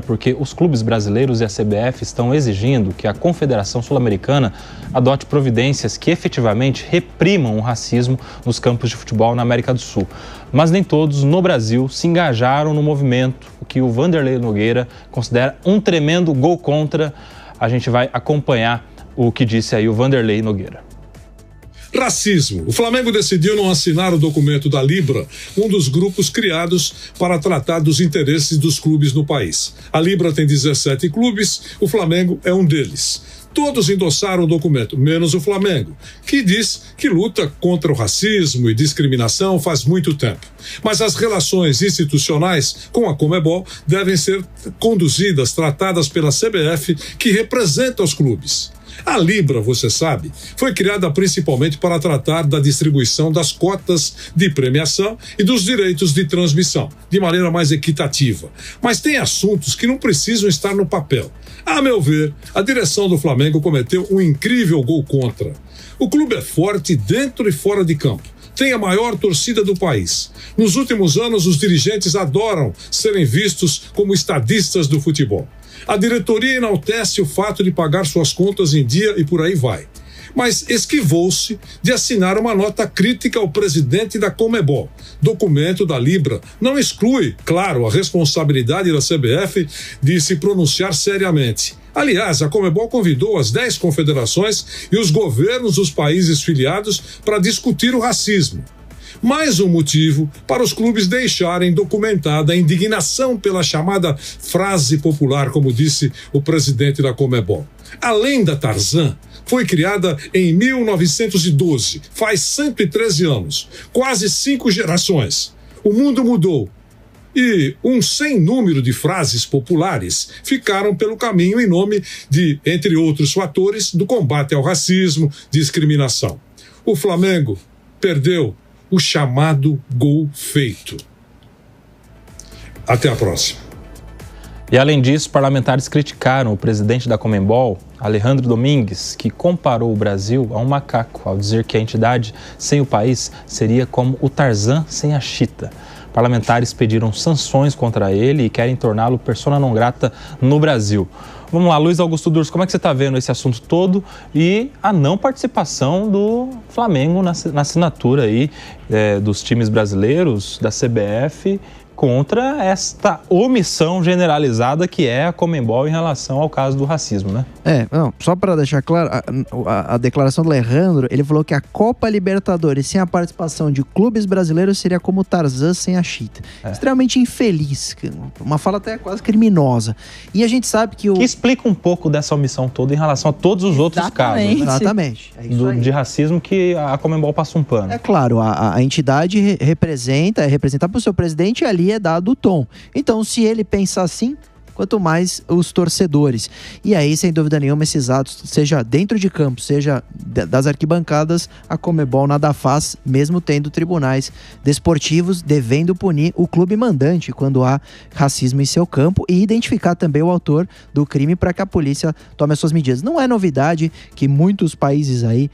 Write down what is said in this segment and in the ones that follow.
porque os clubes brasileiros e a CBF estão exigindo que a Confederação Sul-Americana adote providências que efetivamente reprimam o racismo nos campos de futebol na América do Sul. Mas nem todos no Brasil se engajaram no movimento, o que o Vanderlei Nogueira considera um tremendo gol contra. A gente vai acompanhar o que disse aí o Vanderlei Nogueira. Racismo. O Flamengo decidiu não assinar o documento da Libra, um dos grupos criados para tratar dos interesses dos clubes no país. A Libra tem 17 clubes, o Flamengo é um deles. Todos endossaram o documento, menos o Flamengo, que diz que luta contra o racismo e discriminação faz muito tempo. Mas as relações institucionais com a Conmebol devem ser conduzidas, tratadas pela CBF, que representa os clubes. A Libra, você sabe, foi criada principalmente para tratar da distribuição das cotas de premiação e dos direitos de transmissão, de maneira mais equitativa. Mas tem assuntos que não precisam estar no papel. A meu ver, a direção do Flamengo cometeu um incrível gol contra. O clube é forte dentro e fora de campo. Tem a maior torcida do país. Nos últimos anos, os dirigentes adoram serem vistos como estadistas do futebol. A diretoria enaltece o fato de pagar suas contas em dia e por aí vai. Mas esquivou-se de assinar uma nota crítica ao presidente da Conmebol. Documento da Libra não exclui, claro, a responsabilidade da CBF de se pronunciar seriamente. Aliás, a Conmebol convidou as 10 confederações e os governos dos países filiados para discutir o racismo. Mais um motivo para os clubes deixarem documentada a indignação pela chamada frase popular, como disse o presidente da Conmebol. A lenda Tarzan foi criada em 1912, faz 113 anos, quase 5 gerações. O mundo mudou e um sem número de frases populares ficaram pelo caminho em nome de, entre outros fatores, do combate ao racismo, discriminação. O Flamengo perdeu o chamado gol feito. Até a próxima. E além disso, parlamentares criticaram o presidente da Conmebol, Alejandro Domingues, que comparou o Brasil a um macaco, ao dizer que a entidade sem o país seria como o Tarzan sem a chita. Parlamentares pediram sanções contra ele e querem torná-lo persona non grata no Brasil. Vamos lá, Luiz Augusto Durso, como é que você está vendo esse assunto todo e a não participação do Flamengo na assinatura aí dos times brasileiros, da CBF, contra esta omissão generalizada que é a Conmebol em relação ao caso do racismo, né? Só para deixar claro, a declaração do Alejandro, ele falou que a Copa Libertadores sem a participação de clubes brasileiros seria como o Tarzan sem a chita. Extremamente infeliz, uma fala até quase criminosa. E a gente sabe que Que explica um pouco dessa omissão toda em relação a todos os outros casos. Exatamente. De racismo que a Conmebol passa um pano. É claro, a entidade é representada por seu presidente e ali é dado o tom. Então, se ele pensa assim, quanto mais os torcedores. E aí, sem dúvida nenhuma, esses atos, seja dentro de campo, seja das arquibancadas, a Conmebol nada faz, mesmo tendo tribunais desportivos devendo punir o clube mandante quando há racismo em seu campo e identificar também o autor do crime para que a polícia tome as suas medidas. Não é novidade que muitos países aí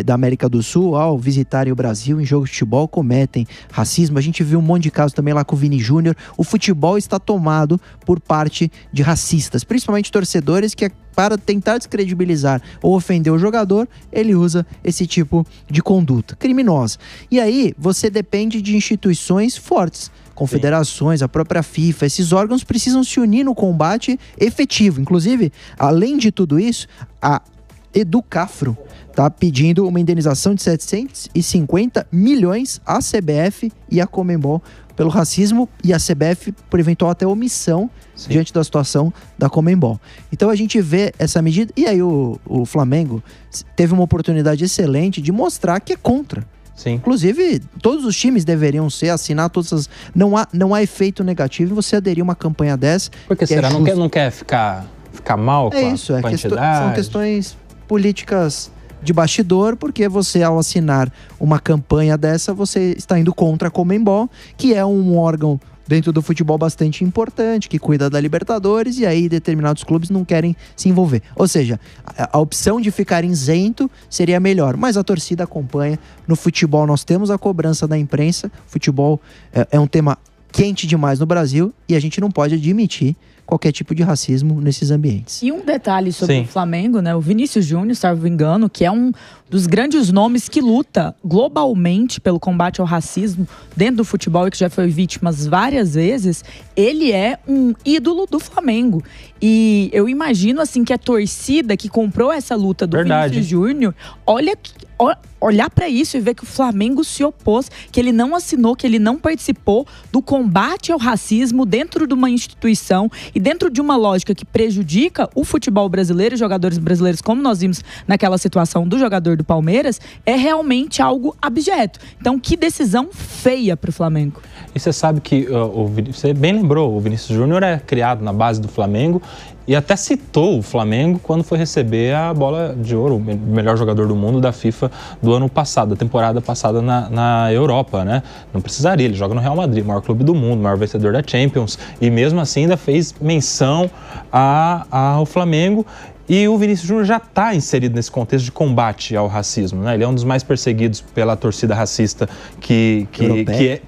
da América do Sul, ao visitarem o Brasil em jogos de futebol, cometem racismo. A gente viu um monte de casos também lá com o Vini Júnior. O futebol está tomado por parte de racistas, principalmente torcedores que, para tentar descredibilizar ou ofender o jogador, ele usa esse tipo de conduta criminosa. E aí, você depende de instituições fortes, confederações, a própria FIFA. Esses órgãos precisam se unir no combate efetivo. Inclusive, além de tudo isso, a Educafro está pedindo uma indenização de 750 milhões à CBF e à Conmebol pelo racismo e a CBF por eventual até omissão diante da situação da Conmebol. Então a gente vê essa medida e aí o Flamengo teve uma oportunidade excelente de mostrar que é contra. Sim. Inclusive, todos os times deveriam assinar todas as... Não há efeito negativo em você aderir a uma campanha dessa. Porque será? Não quer ficar mal com a entidade? São questões políticas de bastidor, porque você, ao assinar uma campanha dessa, você está indo contra a Conmebol, que é um órgão dentro do futebol bastante importante, que cuida da Libertadores, e aí determinados clubes não querem se envolver. Ou seja, a opção de ficar isento seria melhor, mas a torcida acompanha. No futebol nós temos a cobrança da imprensa, futebol é um tema quente demais no Brasil e a gente não pode admitir qualquer tipo de racismo nesses ambientes. E um detalhe sobre o Flamengo, né? O Vinícius Júnior, salvo engano, que é um dos grandes nomes que luta globalmente pelo combate ao racismo dentro do futebol e que já foi vítima várias vezes, ele é um ídolo do Flamengo. E eu imagino, assim, que a torcida que comprou essa luta do Vinícius Júnior, olhar para isso e ver que o Flamengo se opôs, que ele não assinou, que ele não participou do combate ao racismo dentro de uma instituição e dentro de uma lógica que prejudica o futebol brasileiro e jogadores brasileiros, como nós vimos naquela situação do jogador do Palmeiras, é realmente algo abjeto. Então, que decisão feia para o Flamengo. E você sabe que, você bem lembrou, o Vinícius Júnior é criado na base do Flamengo e até citou o Flamengo quando foi receber a bola de ouro, o melhor jogador do mundo da FIFA do ano passado, da temporada passada na Europa, né? Não precisaria, ele joga no Real Madrid, maior clube do mundo, maior vencedor da Champions, e mesmo assim ainda fez menção ao Flamengo. E o Vinícius Júnior já está inserido nesse contexto de combate ao racismo, né? Ele é um dos mais perseguidos pela torcida racista que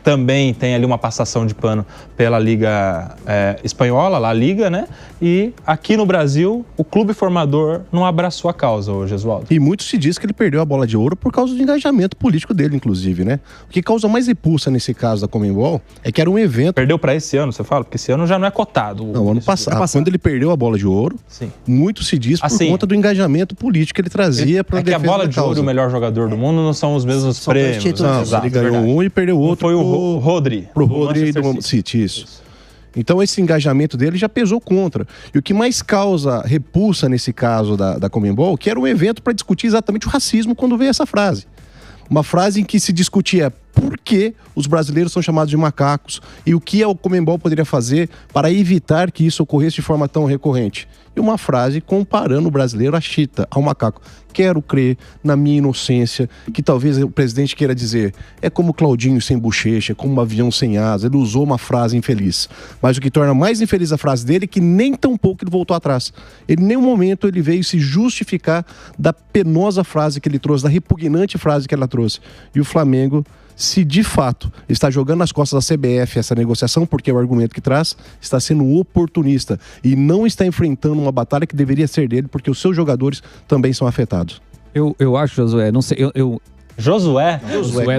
também tem ali uma passação de pano pela Liga Espanhola, La Liga, né? E aqui no Brasil, o clube formador não abraçou a causa, ô Gesualdo. E muito se diz que ele perdeu a bola de ouro por causa do engajamento político dele, inclusive, né? O que causa mais repulsa nesse caso da Conmebol é que era um evento... Perdeu para esse ano, você fala? Porque esse ano já não é cotado. Não, ano passado, quando ele perdeu a bola de ouro, muito se diz por conta do engajamento político que ele trazia para a defesa da causa. É que a bola de ouro e o melhor jogador do mundo não são os mesmos prêmios. Ele ganhou um e perdeu outro. Foi o Rodri. Pro Rodri do City, isso. Então esse engajamento dele já pesou contra. E o que mais causa repulsa nesse caso da Conmebol, que era um evento para discutir exatamente o racismo quando veio essa frase. Uma frase em que se discutia por que os brasileiros são chamados de macacos e o que a Conmebol poderia fazer para evitar que isso ocorresse de forma tão recorrente. E uma frase comparando o brasileiro à chita, ao macaco. Quero crer, na minha inocência, que talvez o presidente queira dizer, é como Claudinho sem bochecha, como um avião sem asa. Ele usou uma frase infeliz. Mas o que torna mais infeliz a frase dele é que nem tão pouco ele voltou atrás. Ele, em nenhum momento, ele veio se justificar da penosa frase que ele trouxe, da repugnante frase que ela trouxe. E o Flamengo, se de fato está jogando nas costas da CBF essa negociação, porque é o argumento que traz, está sendo oportunista e não está enfrentando uma batalha que deveria ser dele, porque os seus jogadores também são afetados. Eu acho, Josué, não sei, Josué,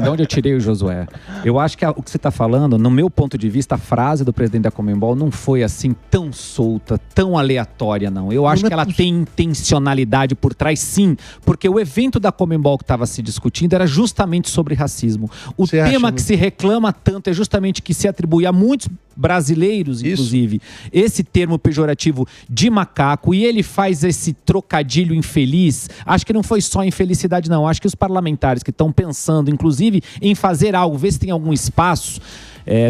de onde eu tirei o Josué? Eu acho que o que você está falando, no meu ponto de vista, a frase do presidente da Conmebol não foi assim tão solta, tão aleatória, não. Eu acho que ela tem intencionalidade por trás, sim, porque o evento da Conmebol que estava se discutindo era justamente sobre racismo. O tema que se reclama tanto é justamente que se atribui a muitos brasileiros, inclusive, esse termo pejorativo de macaco, e ele faz esse trocadilho infeliz. Acho que não foi só infelicidade, não. Acho que os parlamentares que estão pensando, inclusive, em fazer algo, ver se tem algum espaço.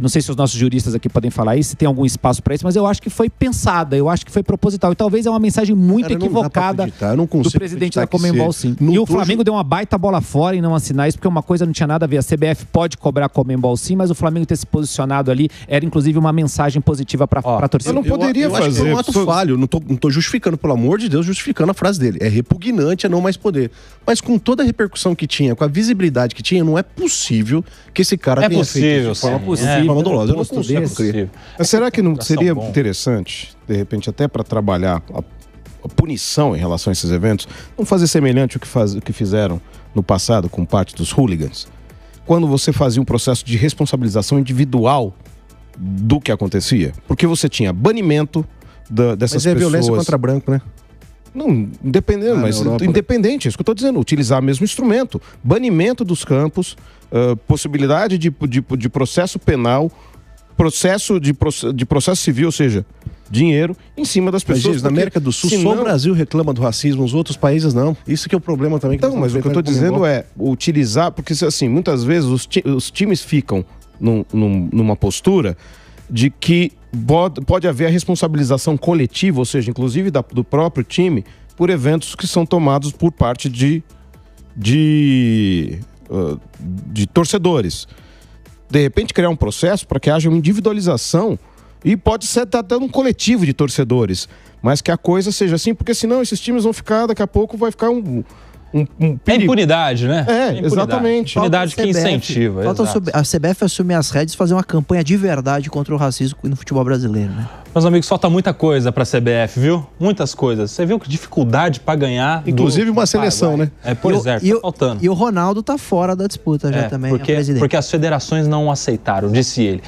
Não sei se os nossos juristas aqui podem falar isso, se tem algum espaço para isso, mas eu acho que foi pensada, eu acho que foi proposital. E talvez é uma mensagem muito equivocada do presidente da Conmebol, sim. E o Flamengo deu uma baita bola fora em não assinar isso, porque uma coisa não tinha nada a ver. A CBF pode cobrar a Conmebol, sim, mas o Flamengo ter se posicionado ali era, inclusive, uma mensagem positiva para a torcida. Eu não poderia fazer. Acho que foi um ato falho. Não tô justificando, pelo amor de Deus, justificando a frase dele. É repugnante, é não mais poder. Mas com toda a repercussão que tinha, com a visibilidade que tinha, não é possível que esse cara tenha feito isso de forma possível. Eu não consigo crer. Mas será que não seria interessante, de repente, até para trabalhar a punição em relação a esses eventos, não fazer semelhante ao que fizeram no passado com parte dos hooligans? Quando você fazia um processo de responsabilização individual do que acontecia? Porque você tinha banimento dessas pessoas... Mas é violência contra branco, né? Não, independente, é isso que eu estou dizendo, utilizar o mesmo instrumento, banimento dos campos, possibilidade de processo penal, de processo civil, ou seja, dinheiro em cima das pessoas. Mas, na América do Sul, só o Brasil reclama do racismo, os outros países não. Isso que é o problema também. Então, mas o que eu estou dizendo é utilizar, porque assim, muitas vezes os times ficam numa postura de que pode haver a responsabilização coletiva, ou seja, inclusive do próprio time, por eventos que são tomados por parte de torcedores. De repente criar um processo para que haja uma individualização, e pode ser até um coletivo de torcedores, mas que a coisa seja assim, porque senão esses times vão ficar, daqui a pouco vai ficar É impunidade, né? Exatamente. Impunidade que incentiva. Falta a CBF assumir as rédeas e fazer uma campanha de verdade contra o racismo no futebol brasileiro, né? Meus amigos, falta muita coisa pra CBF, viu? Muitas coisas. Você viu que dificuldade pra ganhar. Inclusive uma seleção, né? Pois é, tá faltando. E o Ronaldo tá fora da disputa já também. Porque as federações não aceitaram, disse ele.